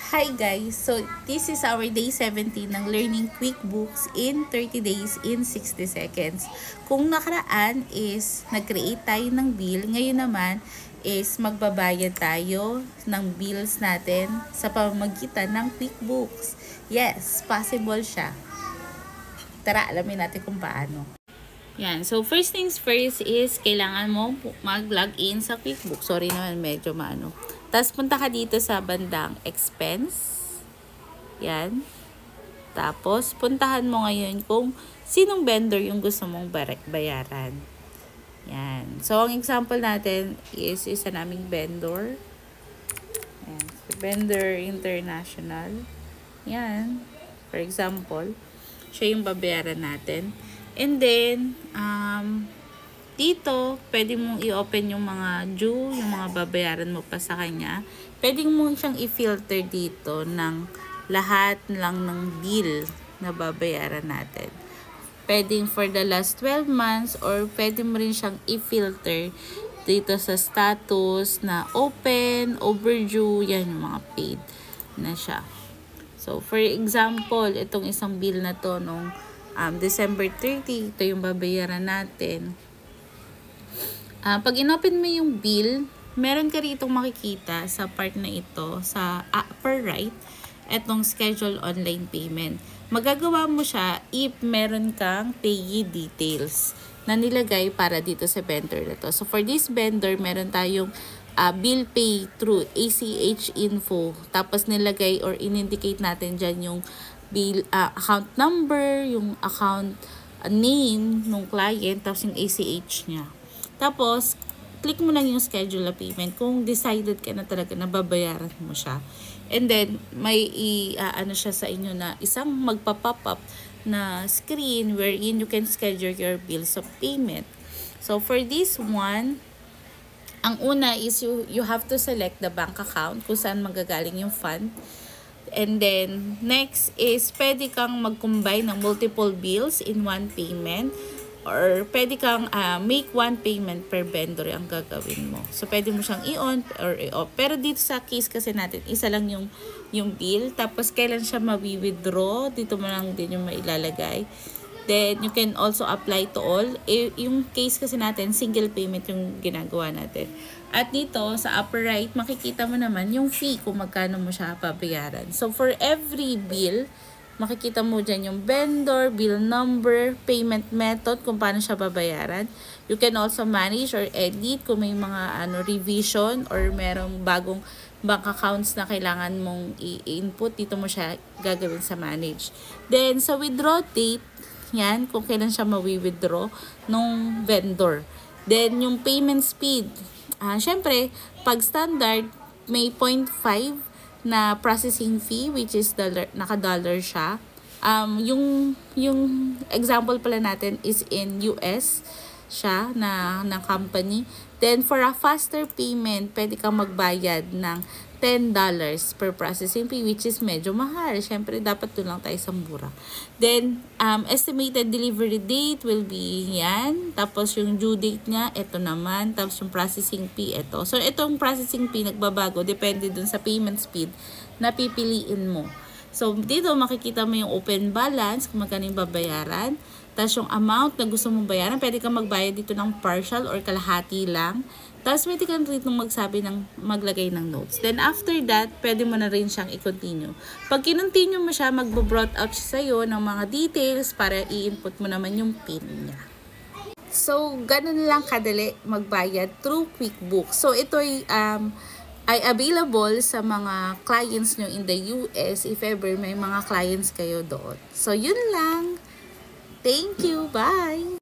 Hi guys! So, this is our day 17 ng Learning QuickBooks in 30 days in 60 seconds. Kung nakaraan is nag-create tayo ng bill, ngayon naman is magbabayad tayo ng bills natin sa pamamagitan ng QuickBooks. Yes, possible siya. Tara, alamin natin kung paano. Yan. So, first things first is kailangan mo mag-login sa QuickBooks. Sorry naman, medyo maano. Tapos, punta ka dito sa bandang expense. Yan. Tapos, puntahan mo ngayon kung sinong vendor yung gusto mong bayaran. Yan. So, ang example natin is isa naming vendor. Yan. So, vendor international. Yan. For example, siya yung babayaran natin. And then, dito, pwede mong i-open yung mga due, yung mga babayaran mo pa sa kanya. Pwede mo siyang i-filter dito ng lahat lang ng bill na babayaran natin. Pwede for the last 12 months or pwede mo rin siyang i-filter dito sa status na open, overdue, yan yung mga paid na siya. So, for example, itong isang bill na to nung December 30, ito yung babayaran natin. Pag inopen mo yung bill, meron ka rito makikita sa part na ito, sa upper right, etong schedule online payment. Magagawa mo siya if meron kang payee details na nilagay para dito sa vendor na to. So for this vendor, meron tayong bill pay through ACH info. Tapos nilagay or in-indicate natin dyan yung bill, account number, yung account name ng client, tapos yung ACH niya. Tapos, click mo lang yung schedule na payment kung decided ka na talaga na babayaran mo siya. And then, may ano siya sa inyo na isang magpa-pop up na screen wherein you can schedule your bills of payment. So, for this one, ang una is you have to select the bank account kung saan magagaling yung fund. And then, next is pwede kang mag-combine ng multiple bills in one payment. Or pwede kang make one payment per vendor ang gagawin mo. So, pwede mo siyang i-on or i-off. Pero dito sa case kasi natin, isa lang yung bill. Tapos, kailan siya ma-withdraw. Dito mo lang din yung mailalagay. Then, you can also apply to all. Yung case kasi natin, single payment yung ginagawa natin. At dito, sa upper right, makikita mo naman yung fee kung magkano mo siya pabayaran. So, for every bill, makikita mo dyan yung vendor, bill number, payment method, kung paano siya babayaran. You can also manage or edit kung may mga revision or merong bagong bank accounts na kailangan mong i-input. Dito mo siya gagawin sa manage. Then, sa withdraw date, yan, kung kailan siya mawi-withdraw nung vendor. Then, yung payment speed. Syempre, pag standard, may 0.5 na processing fee, which is naka-dollar siya. Yung example pala natin is in US siya na company. Then for a faster payment, pwede kang magbayad ng $10 per processing fee, which is medyo mahal. Syempre, dapat doon lang tayo sa mura. Then, estimated delivery date will be yan. Tapos, yung due date niya, ito naman. Tapos, yung processing fee, ito. So, itong processing fee, nagbabago. Depende dun sa payment speed na pipiliin mo. So, dito, makikita mo yung open balance, kung magkano yung babayaran. Tapos, yung amount na gusto mong bayaran, pwede kang magbayad dito ng partial or kalahati lang. Tapos, pwede kang dito maglagay ng notes. Then, after that, pwede mo na rin siyang i-continue. Pag kinontinue mo siya, mag-brought out siya sa'yo ng mga details para i-input mo naman yung PIN niya. So, ganun lang kadali magbayad through QuickBooks. So, ito ay available sa mga clients nyo in the US if ever may mga clients kayo doon. So, yun lang. Thank you. Bye!